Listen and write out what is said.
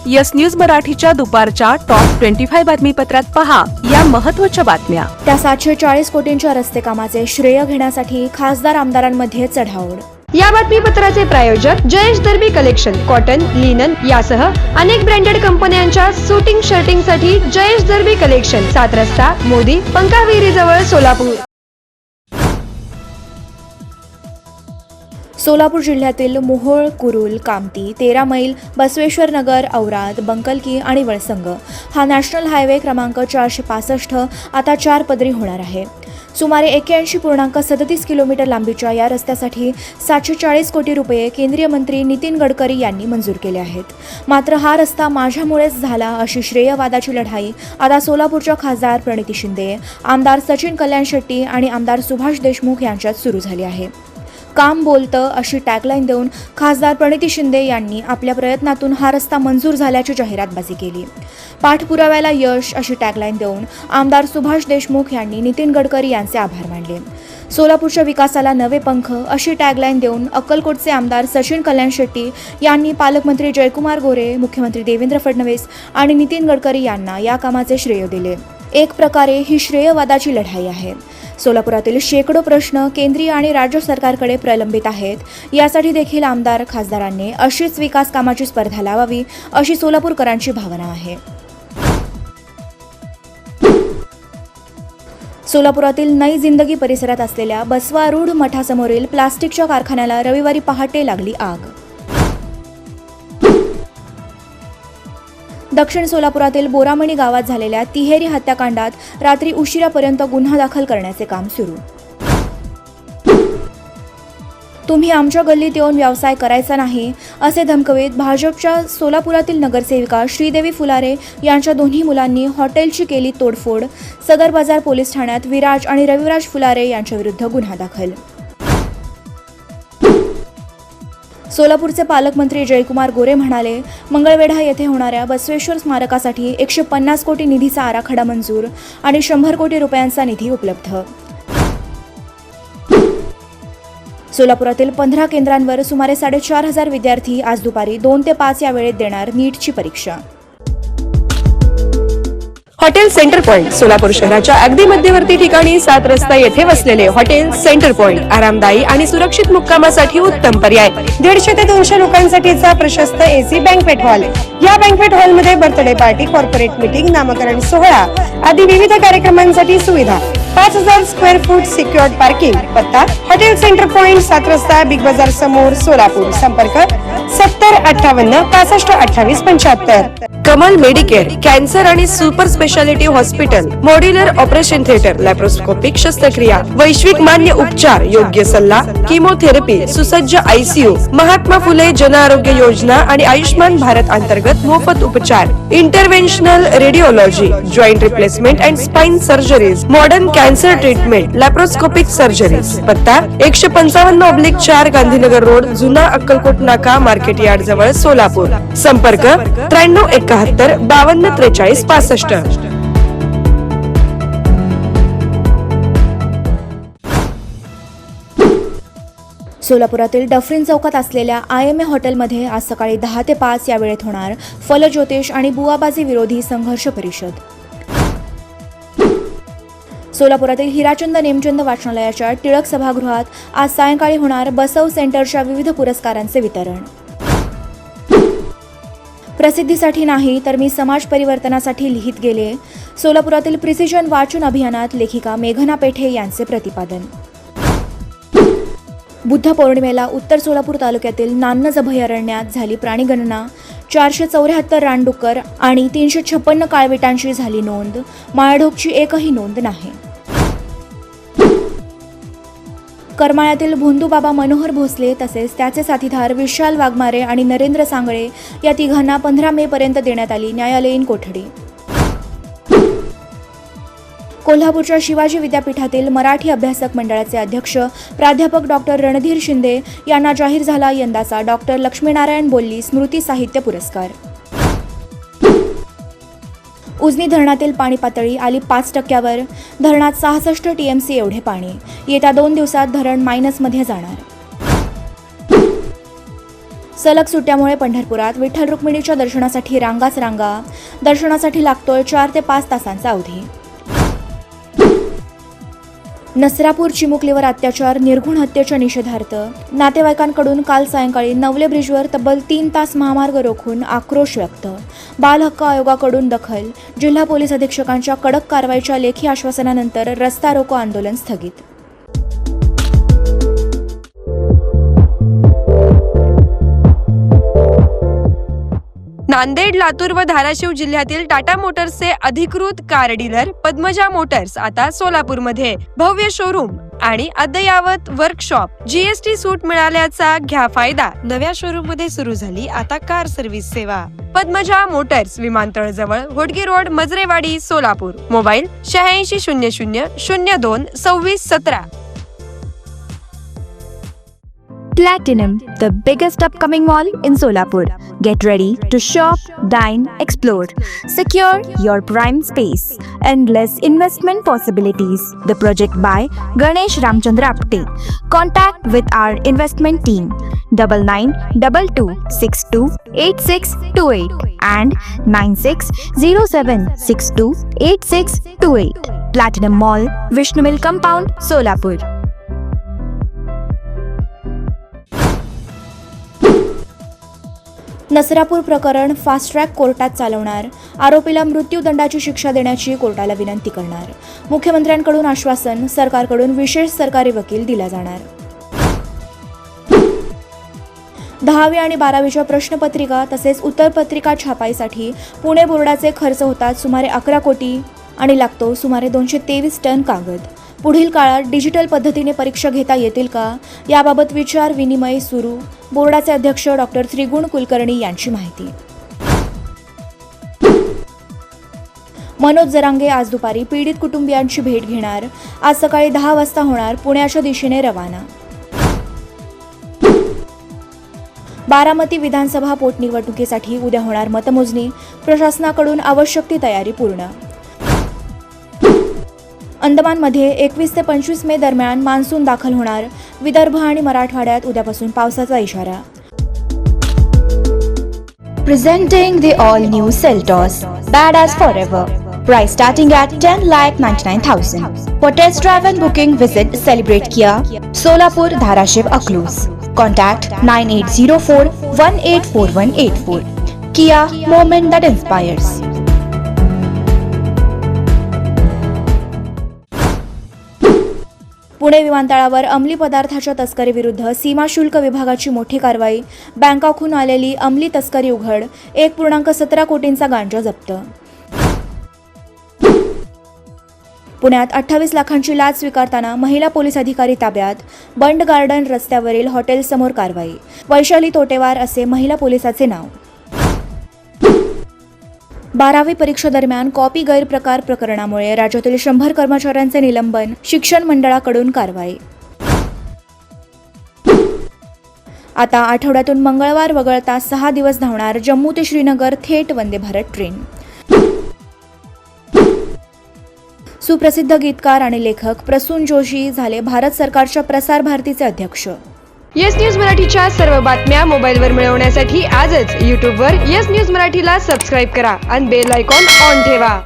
Yes news मराठीच्या दुपारच्या top 25 बातमीपत्रात पहा या महत्त्वाच्या बातम्या। त्या 740 कोटींच्या रस्ते कामाचे श्रेय घेण्यासाठी खासदार आमदारांमध्ये चढाओढ। या बातमीपत्राचे प्रायोजक जयेश दर्बी कलेक्शन, कॉटन, लिनन यासह अनेक ब्रँडेड कंपन्यांच्या शूटिंग शर्टिंग साठी जयेश दर्बी कलेक्शन, 7 रस्ता मोदी पंकाविहिरी जवळ सोलापूर। सोलापूर जिल्ह्यातील मोहोळ, कुरुल, कामती, 13 मैल, बसवेश्वर नगर, औराद, बंकलकी आणि वळसंग हा नॅशनल हायवे क्रमांक 465 आता 4 पदरी होणार आहे। सुमारे 81.37 किलोमीटर लांबीच्या या रस्त्यासाठी 740 कोटी रुपये केंद्रीय मंत्री नितीन गडकरी यांनी मंजूर केले आहेत। मात्र हा रस्ता माझ्यामुळेच झाला अशी श्रेयवादाची लढाई आता सोलापूरच्या खासदार प्रणिती शिंदे, आमदार सचिन कल्याण शेट्टी आणि आमदार सुभाष देशमुख यांच्यात सुरू झाली आहे। काम बोलतं अशी टॅगलाईन देऊन खासदार प्रणिती शिंदे यांनी आपल्या प्रयत्नातून हा रस्ता मंजूर झाल्याची जाहिरातबाजी केली। पाठपुराव्याला यश अशी टॅगलाईन देऊन आमदार सुभाष देशमुख यांनी नितीन गडकरी यांचे आभार मानले। सोलापूरच्या विकासाला नवे पंख अशी टॅगलाईन देऊन अक्कलकोटचे आमदार सचिन कल्याण शेट्टी यांनी पालकमंत्री जयकुमार गोरे, मुख्यमंत्री देवेंद्र फडणवीस आणि नितीन गडकरी यांना या कामाचे श्रेय दिले। एक प्रकारे ही श्रेयवादाची लढाई आहे। सोलापुरातील शेकडो प्रश्न केंद्रीय आणि राज्य सरकारकडे प्रलंबित आहेत। यासाठी देखील आमदार खासदारांनी अशीच विकास कामाची स्पर्धा लावावी अशी सोलापूरकरांची भावना आहे। सोलापुरातील नई जिंदगी परिसरात असलेल्या बसवारूढ मठासमोरील प्लास्टिकच्या कारखान्याला रविवारी पहाटे लागली आग। दक्षिण सोलापुरातील बोरामणी गावात झालेल्या तिहेरी हत्याकांडात रात्री उशिरापर्यंत गुन्हा दाखल करण्याचे काम सुरू। तुम्ही आमच्या गल्लीत येऊन व्यवसाय करायचा नाही असे धमकवीत भाजपच्या सोलापुरातील नगरसेविका श्रीदेवी फुलारे यांच्या दोन्ही मुलांनी हॉटेलची केली तोडफोड। सदर बाजार पोलीस ठाण्यात विराज आणि रविराज फुलारे यांच्याविरुद्ध गुन्हा दाखल। सोलापूरचे पालकमंत्री जयकुमार गोरे म्हणाले, मंगळवेढा येथे होणाऱ्या बसवेश्वर स्मारकासाठी 150 कोटी निधीचा आराखडा मंजूर आणि 100 कोटी रुपयांचा निधी उपलब्ध। सोलापुरातील 15 केंद्रांवर सुमारे 4,500 विद्यार्थी आज दुपारी 2 ते 5 या वेळेत देणार नीटची परीक्षा। हॉटेल सेंटर पॉइंट सोलापूर शहराच्या अगदी मध्यवर्ती ठिकाणी 7 रस्ता येथे वसलेले हॉटेल सेंटर पॉइंट आरामदायी आणि सुरक्षित मुक्कामासाठी उत्तम पर्याय। 150 ते 200 लोकांसाठीचा प्रशस्त एसी बँक्वेट हॉल। या बँक्वेट हॉलमध्ये बर्थडे पार्टी, कॉर्पोरेट मीटिंग, नामकरण सोहळा आदी विविध कार्यक्रमांसाठी सुविधा। 5000 स्क्वेअर फूट सिक्युअर्ड पार्किंग। पत्ता हॉटेल सेंटर पॉइंट, 7 रस्ता, बिग बाजार समोर, सोलापूर। संपर्क 7058 65 28 75। कमल मेडिकेअर कॅन्सर आणि super speciality hospital, modular operation theatre, laparoscopic शस्त्रक्रिया, वैश्विक मान्य उपचार, योग्य सल्ला, किमोथेरपी, सुसज्ज आयसीयू, महात्मा फुले जन आरोग्य योजना आणि आयुष्मान भारत अंतर्गत मोफत उपचार, interventional radiology, joint replacement and spine surgeries, modern cancer treatment, laparoscopic surgeries. पत्ता 155/4 गांधीनगर रोड, जुना अक्कलकोट नाका, मार्केट यार्ड जवळ, सोलापूर। संपर्क 9371 52 43 65। सोलापुरातील डफरीन चौकात असलेल्या IMA हॉटेलमध्ये आज सकाळी 10 ते 5 या वेळेत होणार फलज्योतिष आणि बुवाबाजी विरोधी संघर्ष परिषद। सोलापुरातील हिराचंद नेमचंद वाचनालयाच्या टिळक सभागृहात आज सायंकाळी होणार बसव सेंटरच्या विविध पुरस्कारांचे वितरण। प्रसिद्धीसाठी नाही तर मी समाज परिवर्तनासाठी लिहित गेले, सोलापुरातील प्रिसिजन वाचन अभियानात लेखिका मेघना पेठे यांचे प्रतिपादन। बुद्ध पौर्णिमेला उत्तर सोलापूर तालुक्यातील नान्नज अभयारण्यात झाली प्राणीगणना। 474 रानडुक्कर आणि 356 काळविटांची झाली नोंद, माळढोकची एकही नोंद नाही। करमाळ्यातील भोंदूबाबा मनोहर भोसले तसेच त्याचे साथीदार विशाल वाघमारे आणि नरेंद्र सांगळे या तिघांना 15 मे पर्यंत देण्यात आली न्यायालयीन कोठडी। कोल्हापूरच्या शिवाजी विद्यापीठातील मराठी अभ्यासक मंडळाचे अध्यक्ष प्राध्यापक डॉक्टर रणधीर शिंदे यांना जाहीर झाला यंदाचा डॉक्टर लक्ष्मीनारायण बोल्ली स्मृती साहित्य पुरस्कार। उजनी धरणातील पाणी पातळी आली 5%वर, धरणात 66 TMC एवढे पाणी। येत्या 2 दिवसात धरण मायनसमध्ये जाणार। सलग सुट्ट्यामुळे पंढरपुरात विठ्ठल रुक्मिणीच्या दर्शनासाठी रांगाच रांगा. दर्शनासाठी लागतोय 4 ते 5 तासांचा अवधी. नसरापूर चिमुकलीवर अत्याचार निर्घृण हत्येच्या निषेधार्थ नातेवाईकांकडून काल सायंकाळी नवले ब्रिजवर तब्बल 3 तास महामार्ग रोखून आक्रोश व्यक्त. बाल हक्क आयोगाकडून दखल. जिल्हा पोलीस अधीक्षकांच्या कडक कारवाईच्या लेखी आश्वासनानंतर रस्ता रोको आंदोलन स्थगित. नांदेड, लातूर व धाराशिव जिल्ह्यातील टाटा मोटर्सचे अधिकृत कार डीलर पद्मजा मोटर्स आता सोलापूरमध्ये भव्य शोरूम आणि अद्ययावत वर्कशॉप. जीएसटी सूट मिळाल्याचा घ्या फायदा. नव्या शोरूम मध्ये सुरू झाली आता कार सर्व्हिस सेवा. पद्मजा मोटर्स, विमानतळ जवळ, Hodgi road, Majrewadi, Solapur. Mobile 8600022617. Platinum, the biggest upcoming mall in Solapur. Get ready to shop, dine, explore. Secure your prime space. Endless investment possibilities. The project by Ganesh Ramchandra Apte. Contact with our investment team 9922628628 and 9607628628. Platinum Mall, Vishnu Mill Compound, Solapur. Nasrapur प्रकरण fast track कोर्टात चालवणार. आरोपीला मृत्यूदंडाची शिक्षा देण्याची कोर्टाला विनंती करणार. मुख्यमंत्र्यांकडून आश्वासन. सरकारकडून विशेष सरकारी वकील दिला जाणार. 10वी आणि 12वीच्या प्रश्नपत्रिका तसेच उत्तरपत्रिका छापाईसाठी पुणे बोर्डाचे खर्च होतात सुमारे 11 कोटी आणि लागतो सुमारे 223 टन कागद. पुढील काळात डिजिटल पद्धतीने परीक्षा घेता येतील का, याबाबत विचार विनिमय सुरू. बोर्डाचे अध्यक्ष डॉक्टर त्रिगुण कुलकर्णी यांची माहिती. मनोज जरांगे आज दुपारी पीडित कुटुंबियांची भेट घेणार. आज सकाळी 10 वाजता होणार पुण्याच्या दिशेने रवाना. बारामती विधानसभा पोटनिवडणुकीसाठी उद्या होणार मतमोजणी. प्रशासनाकडून आवश्यक ती तयारी पूर्ण. अंदमानमध्ये 21 ते 25 मे दरम्यान मान्सून दाखल होणार. विदर्भ आणि मराठवाड्यात उद्यापासून पावसाचा इशारा. Presenting the all-new Seltos, badass forever. Price starting at 10,99,000. For test drive and booking, visit Celebrate Kia, Solapur, Dharashiv, Aklus. Contact 9804184184. Kia, moment that inspires. Pune विमानतळावर अंमली पदार्थाच्या तस्करीविरुद्ध सीमा शुल्क विभागाची मोठी कारवाई. बँकांकडून आलेली अंमली तस्करी उघड. 1.17 कोटींचा गांजा जप्त. पुण्यात 28 लाखांची लाच स्वीकारताना महिला पोलीस अधिकारी ताब्यात. बंड गार्डन रस्त्यावरील हॉटेलसमोर कारवाई. वैशाली तोटेवार असे महिला पोलिसाचे नाव. 12वी परीक्षा दरम्यान कॉपी गैरप्रकार प्रकरणामुळे राज्यातील 100 कर्मचाऱ्यांचे निलंबन. शिक्षण मंडळाकडून कारवाई. आता आठवड्यातून मंगळवार वगळता 6 दिवस धावणार जम्मू ते श्रीनगर थेट वंदे भारत ट्रेन. सुप्रसिद्ध गीतकार आणि लेखक प्रसून जोशी झाले भारत सरकारच्या प्रसार भारतीचे अध्यक्ष. येस न्यूज मराठीच्या सर्व बातम्या मोबाईलवर मिळवण्यासाठी आजच यूट्यूबवर येस न्यूज मराठीला सबस्क्राईब करा आणि बेल आयकॉन ऑन ठेवा.